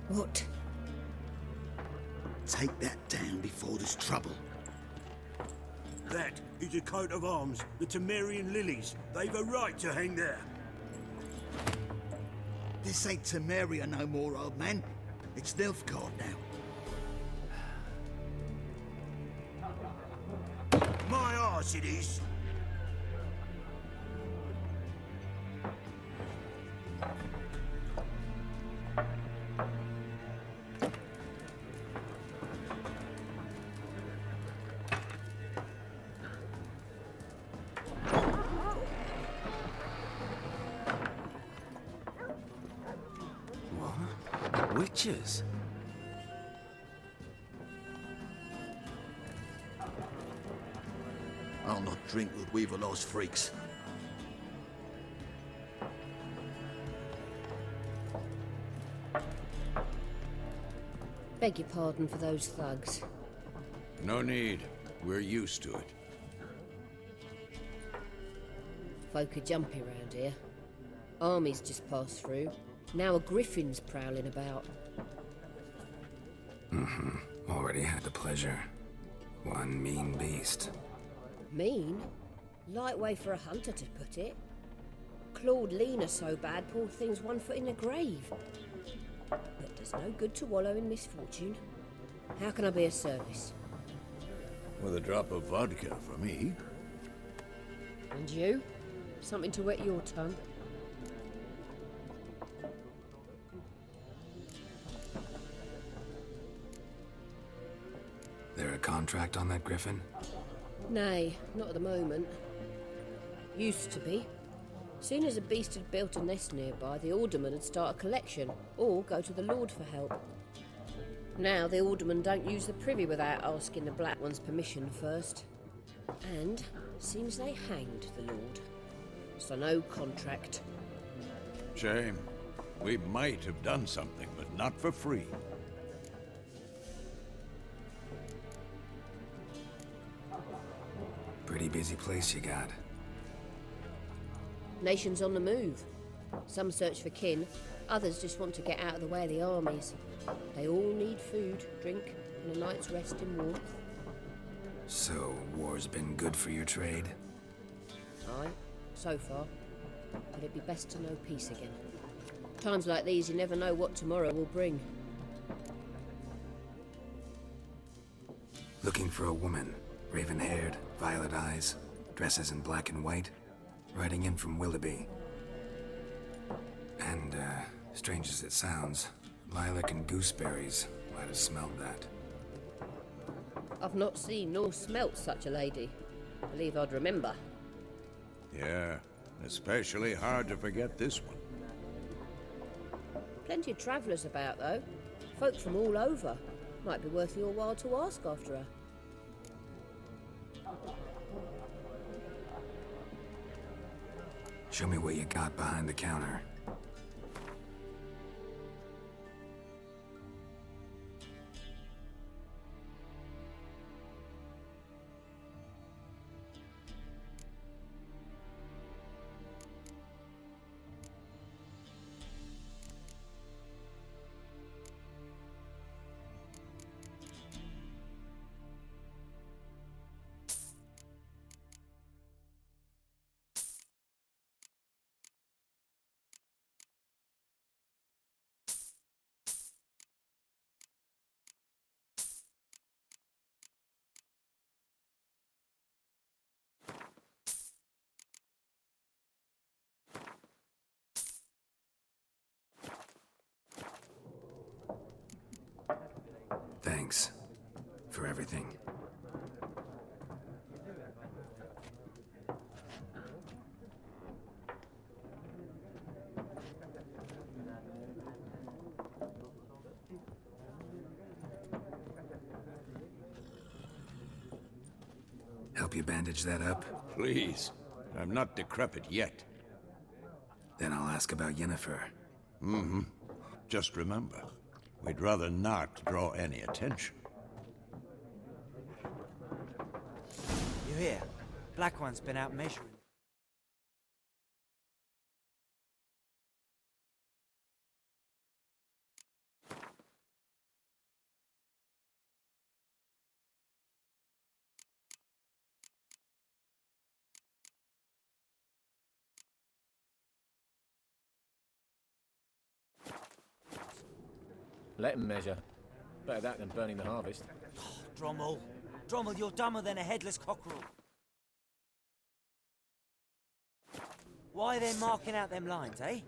What? Take that down before there's trouble. That is a coat of arms, the Temerian lilies. They've a right to hang there. This ain't Temeria no more, old man. It's Nilfgaard now. My arse it is. Witches? I'll not drink with Weaverlaw's freaks. Beg your pardon for those thugs. No need. We're used to it. Folk are jumpy round here. Armies just passed through. Now a griffin's prowling about. Already had the pleasure. One mean beast. Mean? Light way for a hunter to put it. Clawed Lena so bad, poor thing's 1 foot in the grave. But there's no good to wallow in misfortune. How can I be of service? With a drop of vodka for me. And you? Something to wet your tongue? There a contract on that griffin? Nay, not at the moment. Used to be. Soon as a beast had built a nest nearby, the alderman would start a collection, or go to the Lord for help. Now the alderman don't use the privy without asking the Black One's permission first. And seems they hanged the Lord. So no contract. Shame. We might have done something, but not for free. Pretty busy place you got. Nations on the move. Some search for kin, others just want to get out of the way of the armies. They all need food, drink, and a night's rest in warmth. So, war's been good for your trade? Aye, so far. But it'd be best to know peace again. Times like these, you never know what tomorrow will bring. Looking for a woman. Raven-haired, violet eyes, dresses in black and white. Riding in from Willoughby. And, strange as it sounds, lilac and gooseberries might have smelled that. I've not seen nor smelt such a lady. Believe I'd remember. Yeah, especially hard to forget this one. Plenty of travellers about, though. Folk from all over. Might be worth your while to ask after her. Show me what you got behind the counter. Thanks for everything. Help you bandage that up? Please. I'm not decrepit yet. Then I'll ask about Yennefer. Just remember, we'd rather not draw any attention. You hear? Black One's been out measuring. Let 'em measure. Better that than burning the harvest. Drommel. Drommel, you're dumber than a headless cockerel. Why are they marking out them lines, eh?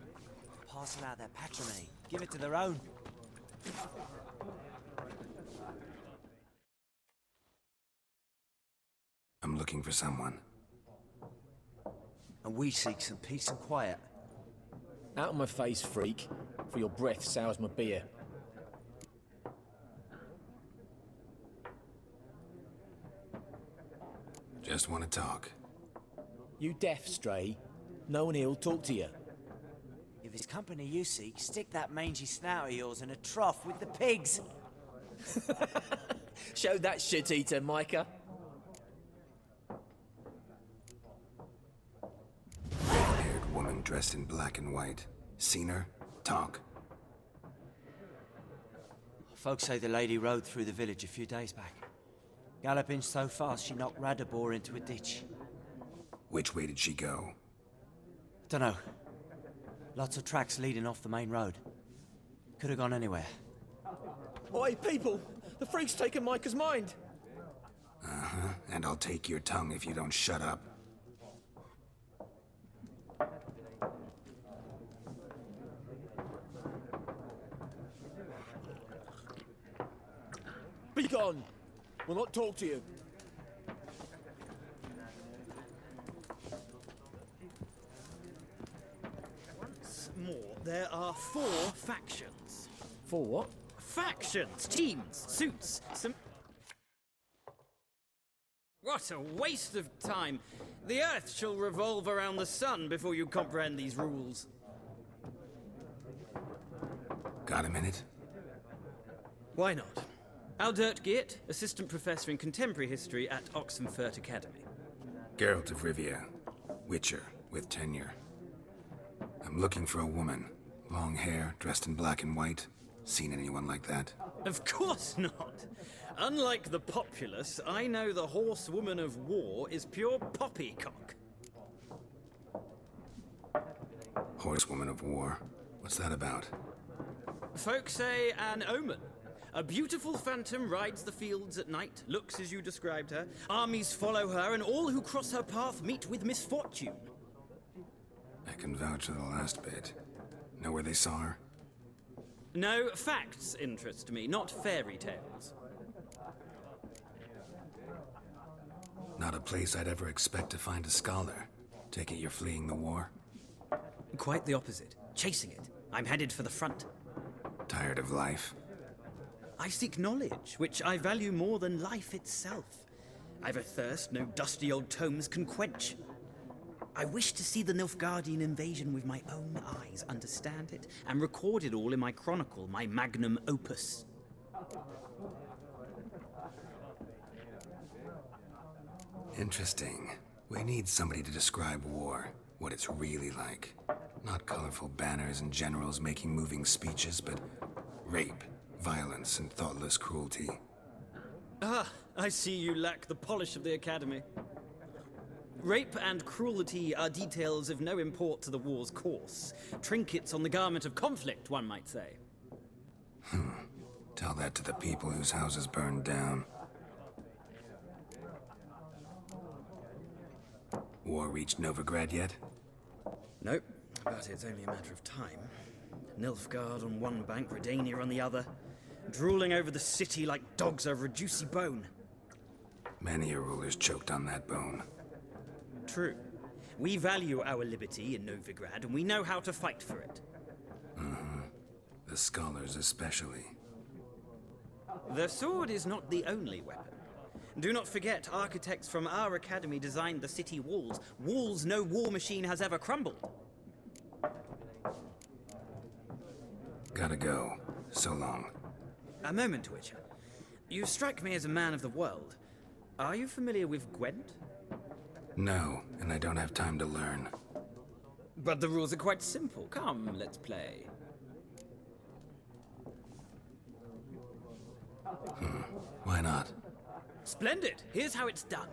Parcel out their patrimony. Give it to their own. I'm looking for someone. And we seek some peace and quiet. Out of my face, freak, for your breath sours my beer. Just want to talk. You deaf, stray? No one here'll talk to you. If it's company you seek, stick that mangy snout of yours in a trough with the pigs. Show that shit-eater, Micah. Red-haired woman dressed in black and white. Seen her? Talk. Folks say the lady rode through the village a few days back. Galloping so fast she knocked Radabor into a ditch. Which way did she go? Dunno. Lots of tracks leading off the main road. Could have gone anywhere. Oi, people! The freak's taken Micah's mind! Uh-huh, and I'll take your tongue if you don't shut up. Be gone! We'll not talk to you. Once more, there are 4 factions. For what? Factions, teams, suits, some... What a waste of time. The Earth shall revolve around the sun before you comprehend these rules. Got a minute? Why not? Aldert Geert, Assistant Professor in Contemporary History at Oxenfurt Academy. Geralt of Rivia. Witcher, with tenure. I'm looking for a woman. Long hair, dressed in black and white. Seen anyone like that? Of course not. Unlike the populace, I know the horsewoman of war is pure poppycock. Horsewoman of war. What's that about? Folk say an omen. A beautiful phantom rides the fields at night, looks as you described her. Armies follow her, and all who cross her path meet with misfortune. I can vouch for the last bit. Know where they saw her? No, facts interest me, not fairy tales. Not a place I'd ever expect to find a scholar. Take it you're fleeing the war? Quite the opposite. Chasing it. I'm headed for the front. Tired of life? I seek knowledge, which I value more than life itself. I've a thirst no dusty old tomes can quench. I wish to see the Nilfgaardian invasion with my own eyes, understand it, and record it all in my chronicle, my magnum opus. Interesting. We need somebody to describe war, what it's really like. Not colorful banners and generals making moving speeches, but rape, violence, and thoughtless cruelty. Ah, I see you lack the polish of the Academy. Rape and cruelty are details of no import to the war's course. Trinkets on the garment of conflict, one might say. Tell that to the people whose houses burned down. War reached Novigrad yet? Nope, but it's only a matter of time. Nilfgaard on one bank, Redania on the other, drooling over the city like dogs over a juicy bone. Many a ruler's choked on that bone. True. We value our liberty in Novigrad, and we know how to fight for it. The scholars especially. The sword is not the only weapon. Do not forget, architects from our academy designed the city walls. Walls no war machine has ever crumbled. Gotta go. So long. A moment, Witcher. You strike me as a man of the world. Are you familiar with Gwent? No, and I don't have time to learn. But the rules are quite simple. Come, let's play. Why not? Splendid. Here's how it's done.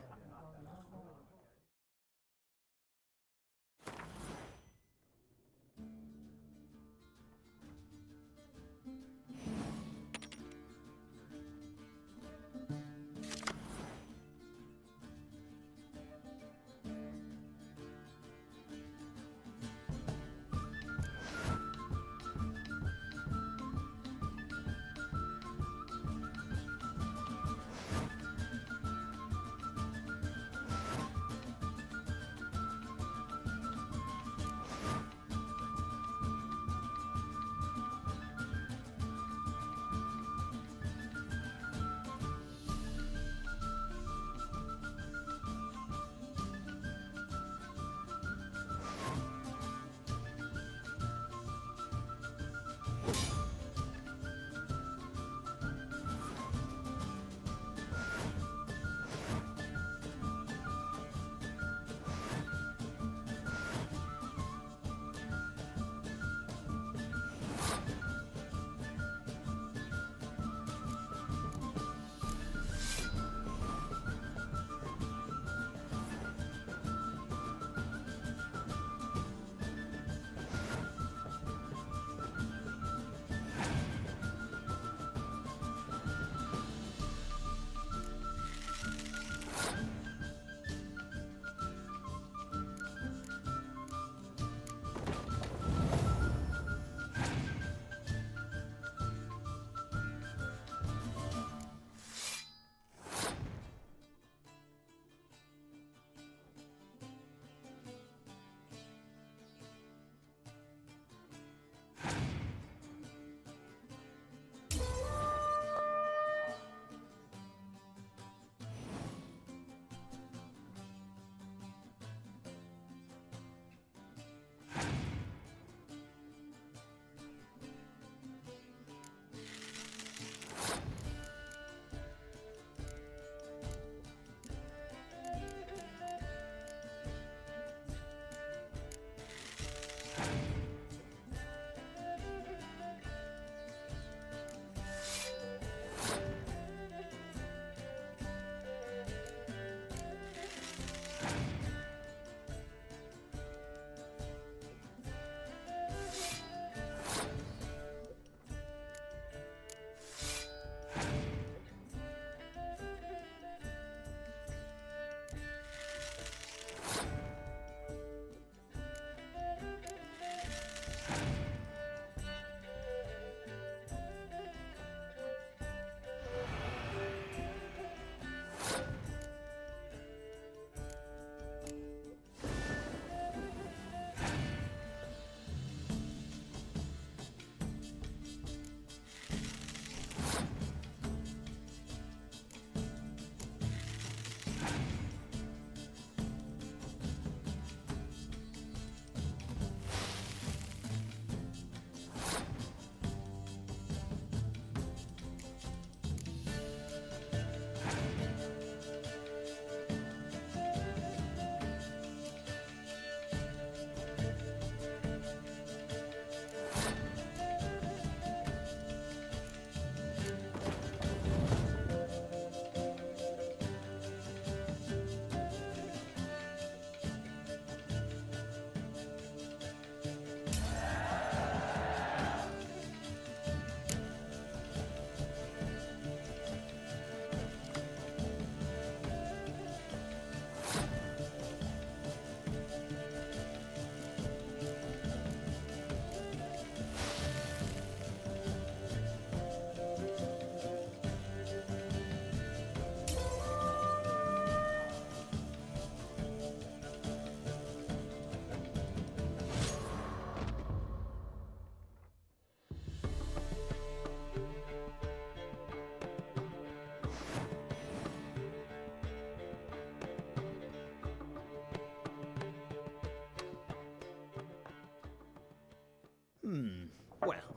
Well,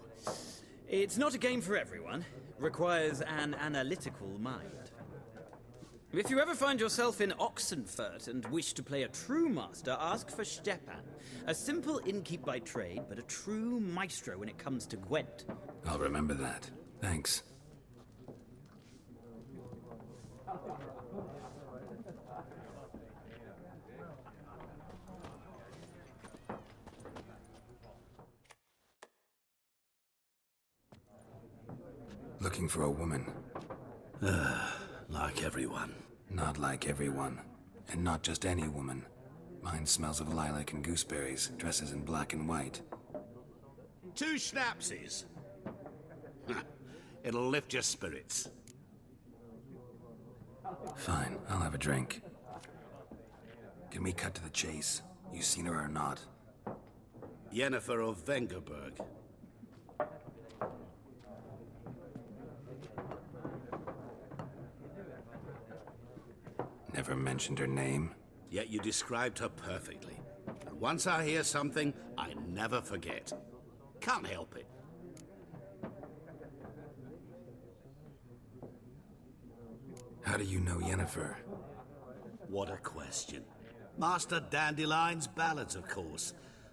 it's not a game for everyone. Requires an analytical mind. If you ever find yourself in Oxenfurt and wish to play a true master, ask for Stepan. A simple innkeep by trade, but a true maestro when it comes to Gwent. I'll remember that. Thanks. Looking for a woman. Like everyone. Not like everyone. And not just any woman. Mine smells of lilac and gooseberries, dresses in black and white. 2 schnapsies. It'll lift your spirits. Fine, I'll have a drink. Can we cut to the chase? You seen her or not? Yennefer of Vengerberg. Never mentioned her name. Yet you described her perfectly. And once I hear something, I never forget. Can't help it. How do you know Yennefer? What a question. Master Dandelion's ballads, of course.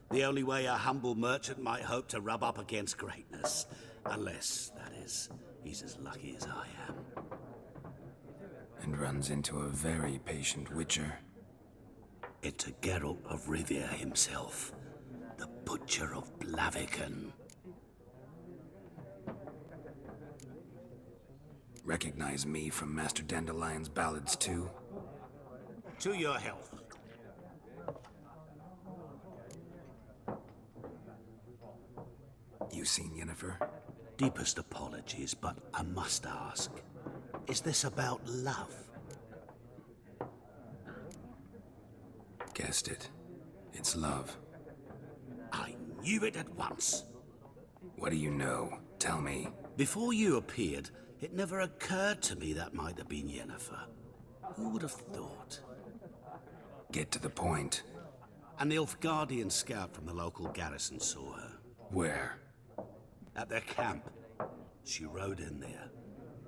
The only way a humble merchant might hope to rub up against greatness. Unless, that is, he's as lucky as I am. And runs into a very patient witcher. Into Geralt of Rivia himself. The Butcher of Blaviken. Recognize me from Master Dandelion's ballads too? To your health. You seen Yennefer? Deepest apologies, but I must ask. Is this about love? Guessed it. It's love. I knew it at once. What do you know? Tell me. Before you appeared, it never occurred to me that might have been Yennefer. Who would have thought? Get to the point. An Nilfgaardian scout from the local garrison saw her. Where? At their camp. She rode in there.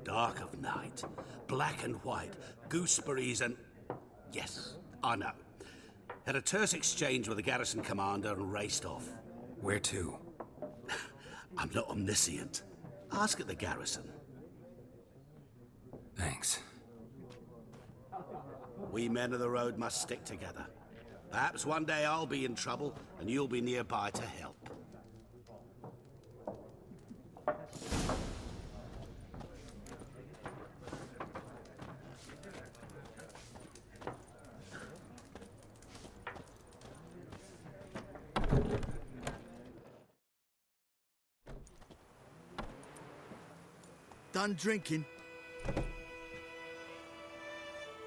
Dark of night. Black and white. Gooseberries and... Yes, I know. Had a terse exchange with the garrison commander and raced off. Where to? I'm not omniscient. Ask at the garrison. Thanks. We men of the road must stick together. Perhaps one day I'll be in trouble and you'll be nearby to help. Done drinking?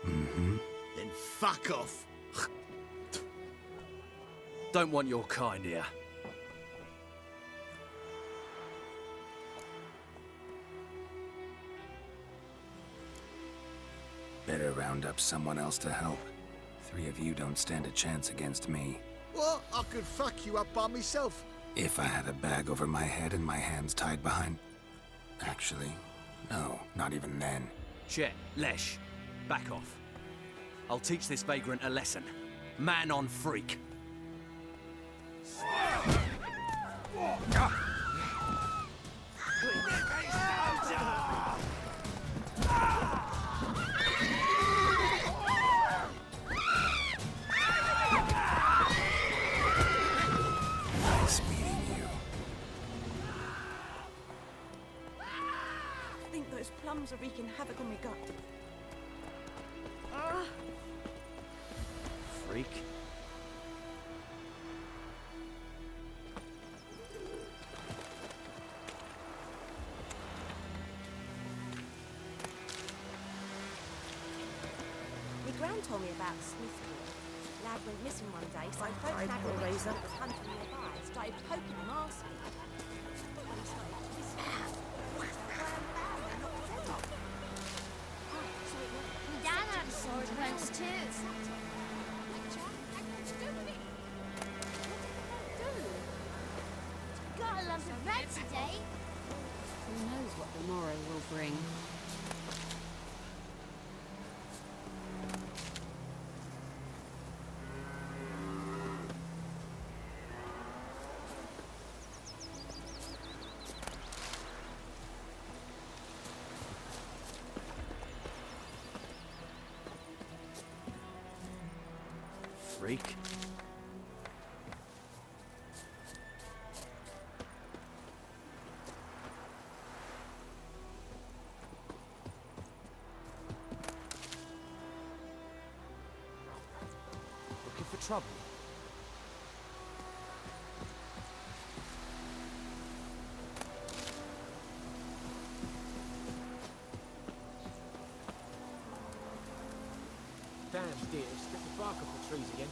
Mm-hmm. Then fuck off. Don't want your kind here. Better round up someone else to help. 3 of you don't stand a chance against me. What? I could fuck you up by myself. If I had a bag over my head and my hands tied behind... Actually, no, not even then. Chet, Lesh, back off. I'll teach this vagrant a lesson. Man on freak. Nice meeting you. I think those plums are wreaking havoc on my gut. Freak. My gran told me about Smithfield. Lad went missing one day, so I phoned an agriculture razor that was hunting nearby and started poking him asking. When he started twisting, I ran round and knocked his head off. So it went. My dad had a sword once too. What did the hell do? bad today. Who knows what the morrow will bring? Freak. Looking for trouble? Damn deer, stick the bark off the trees again.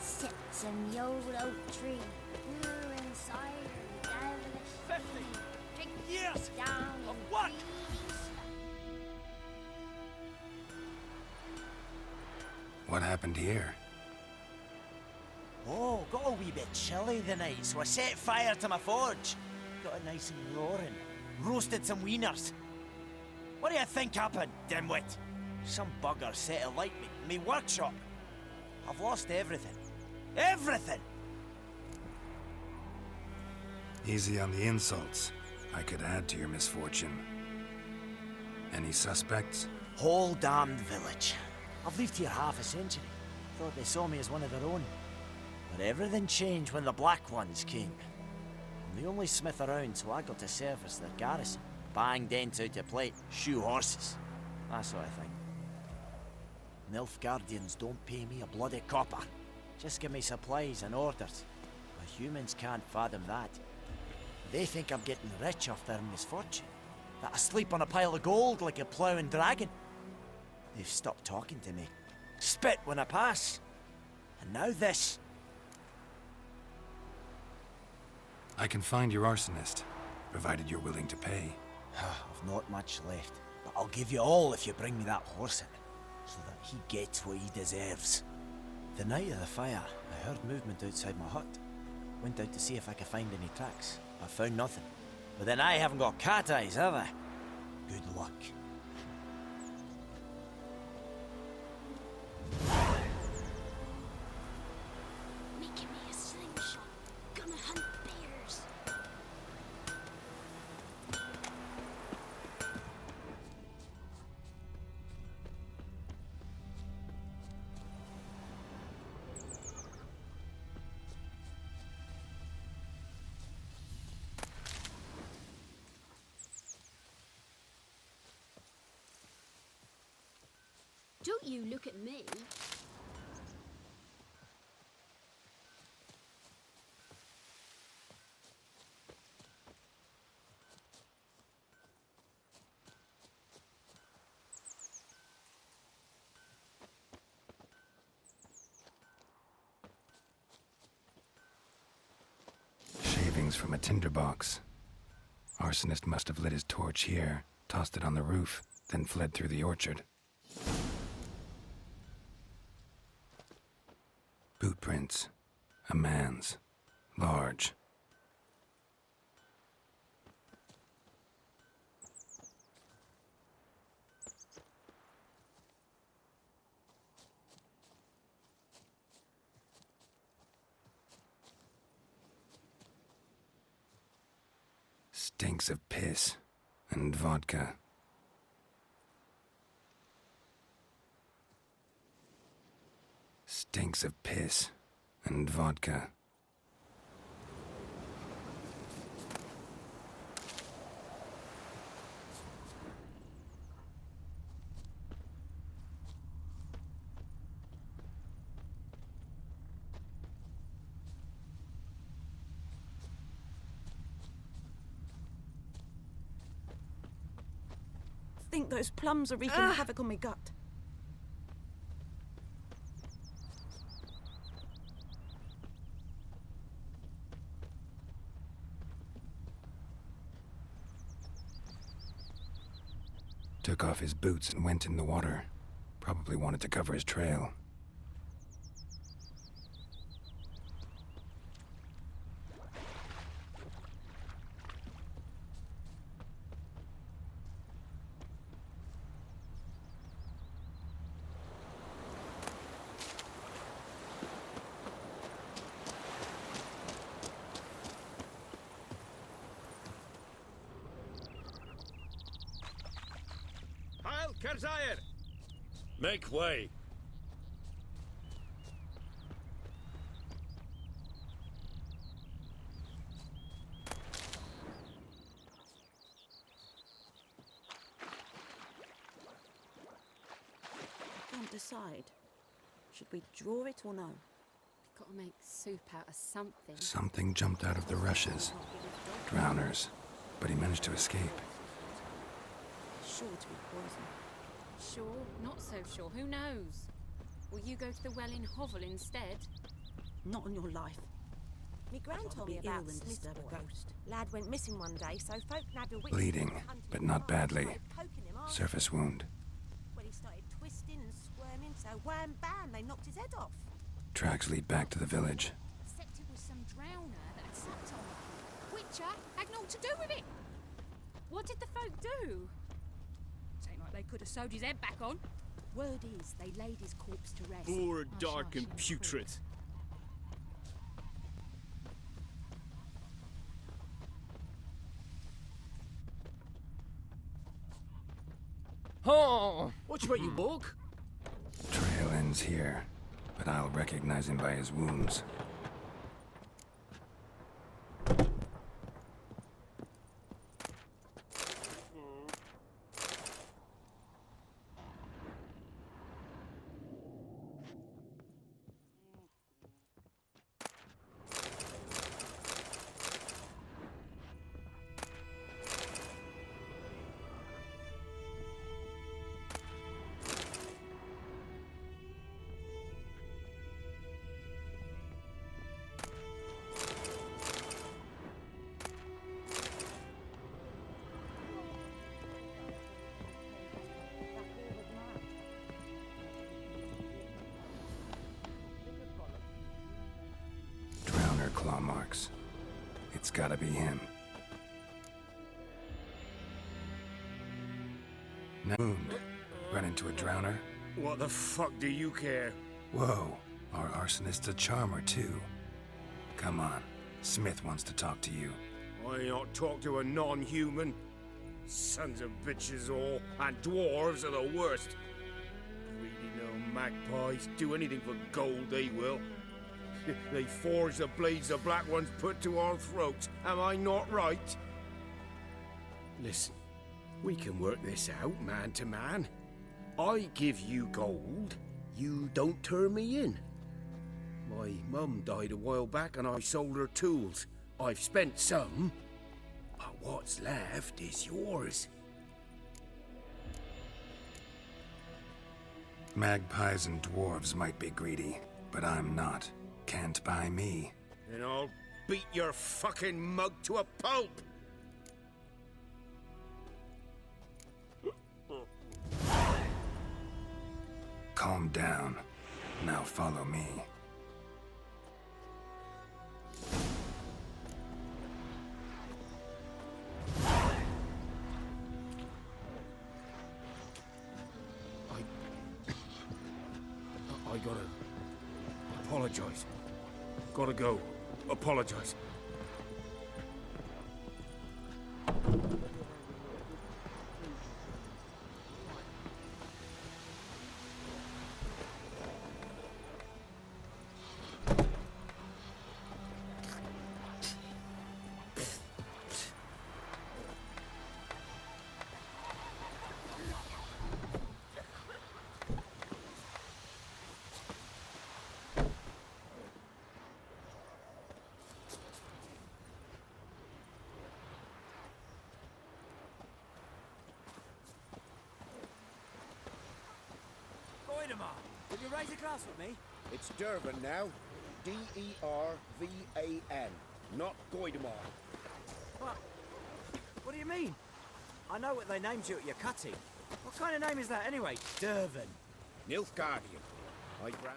Sits in the old oak tree. We're inside the devilish 50 years down of in what? What happened here? Oh, got a wee bit chilly the night, so I set fire to my forge. Got it nice and roaring. Roasted some wieners. What do you think happened, dimwit? Some bugger set alight me workshop. I've lost everything. Everything! Easy on the insults. I could add to your misfortune. Any suspects? Whole damned village. I've lived here half a century. Thought they saw me as one of their own. But everything changed when the Black Ones came. I'm the only smith around, so I got to service their garrison. Bang dents out to plate, shoe horses. That sort of thing. Nilfgaardians don't pay me a bloody copper. Just give me supplies and orders. But humans can't fathom that. They think I'm getting rich off their misfortune. That I sleep on a pile of gold like a ploughing dragon. They've stopped talking to me. Spit when I pass. And now this. I can find your arsonist, provided you're willing to pay. I've not much left, but I'll give you all if you bring me that horse in, so that he gets what he deserves. The night of the fire, I heard movement outside my hut. Went out to see if I could find any tracks. I found nothing. But then I haven't got cat eyes, have I? Good luck. Making me a slingshot. Gonna hunt bears. Don't you look at me. Shavings from a tinderbox. Arsonist must have lit his torch here, tossed it on the roof, then fled through the orchard. Boot prints. A man's. Large. Stinks of piss and vodka. Stinks of piss and vodka. think those plums are wreaking havoc on my gut. Took off his boots and went in the water. Probably wanted to cover his trail. Make way. Can't decide. Should we draw it or no? We've got to make soup out of something. Something jumped out of the rushes. Drowners. But he managed to escape. Sure to be poison. Sure, not so sure. Who knows? Will you go to the well in Hovel instead? Not on your life. Me gran told me Be ill about and Smith disturb a boy. ghost. Lad went missing one day, so folk nabbed a witness. Bleeding, but not badly. Surface wound. When he started twisting and squirming, so wham bam, they knocked his head off. Tracks lead back to the village. Except it was some drowner that had sat on it. Witcher had naught to do with it. What did the folk do? Ain't like they could have sewed his head back on. Word is, they laid his corpse to rest. Poor, dark, and putrid. Oh, what about you, Borg? Trail ends here, but I'll recognize him by his wounds. Claw marks. It's gotta be him. Wound. Run into a drowner? What the fuck do you care? Whoa, our arsonist's a charmer too. Come on, Smith wants to talk to you. I ain't not talk to a non-human. Sons of bitches all, and dwarves are the worst. Greedy little magpies, do anything for gold they will. They forge the blades the black ones put to our throats. Am I not right? Listen, we can work this out man to man. I give you gold, you don't turn me in. My mum died a while back and I sold her tools. I've spent some, but what's left is yours. Magpies and dwarves might be greedy, but I'm not. Can't buy me. Then I'll beat your fucking mug to a pulp! Calm down. Now follow me. I gotta apologize. Gotta go. Apologize. Will you raise a glass with me? It's Dervan now. D-E-R-V-A-N. Not Goidemar. What? What do you mean? I know what they named you at your cutting. What kind of name is that anyway? Dervan. Nilfgaardian. I ran.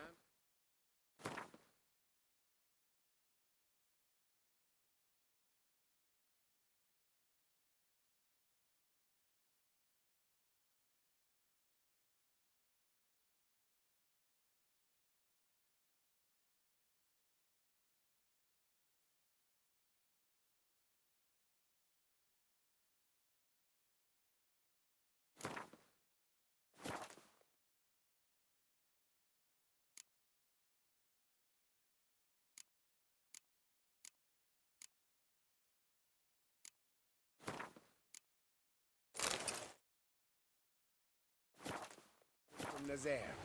From Nazaire.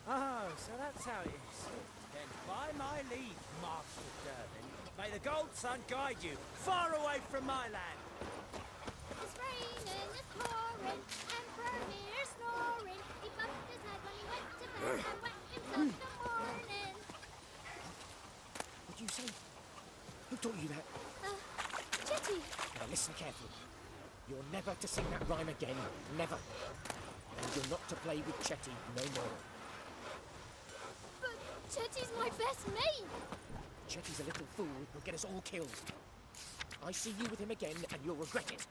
Oh, so that's how it is. Then by my leave, Master Dervan, may the Gold Sun guide you far away from my land. It's raining, it's pouring, Emperor here snoring. He bumped his head when he went to bed and wet himself in the morning. What do you say? Who taught you that? Chetty. Now listen carefully. You're never to sing that rhyme again. Never. And you're not to play with Chetty no more. But Chetty's my best mate. Chetty's a little fool who'll get us all killed. I see you with him again and you'll regret it.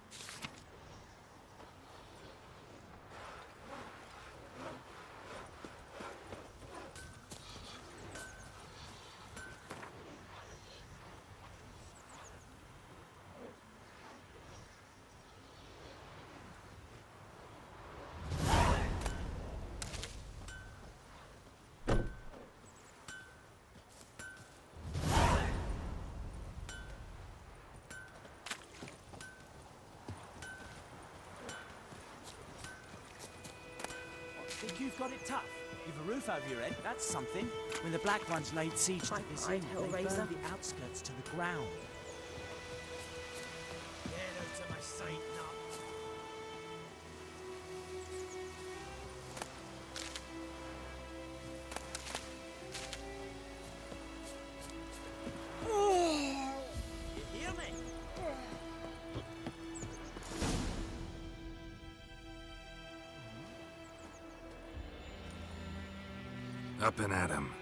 Think you've got it tough? You've a roof over your head, that's something. When the Black Ones laid siege to Misión, they burned the outskirts to the ground. Get out of my sight now. You hear me? Up and at 'em.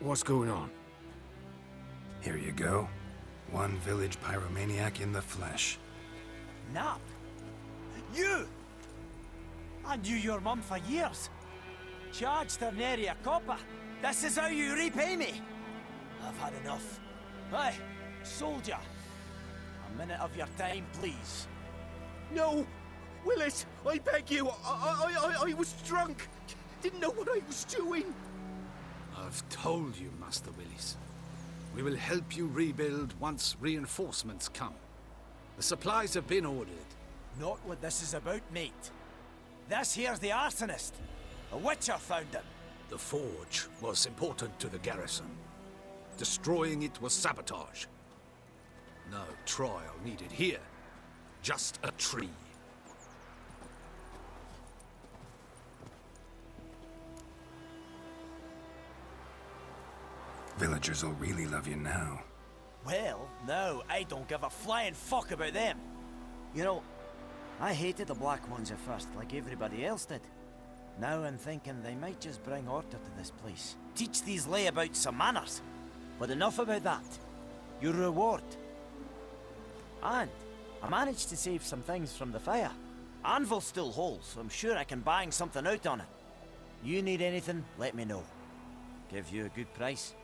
What's going on? Here you go. One village pyromaniac in the flesh. Nap? You! I knew your mum for years. Charged her nary a copper. This is how you repay me. I've had enough. Hey, soldier. A minute of your time, please. No! Willis, I beg you. I was drunk. Didn't know what I was doing. I've told you, Master Willis. We will help you rebuild once reinforcements come. The supplies have been ordered. Not what this is about, mate. This here's the arsonist. A witcher found him. The forge was important to the garrison. Destroying it was sabotage. No trial needed here. Just a tree. Villagers will really love you now. Well, no, I don't give a flying fuck about them. You know, I hated the Black Ones at first, like everybody else did. Now I'm thinking they might just bring order to this place. Teach these layabouts some manners. But enough about that. Your reward. And I managed to save some things from the fire. Anvil still holds, so I'm sure I can bang something out on it. You need anything, let me know. Give you a good price.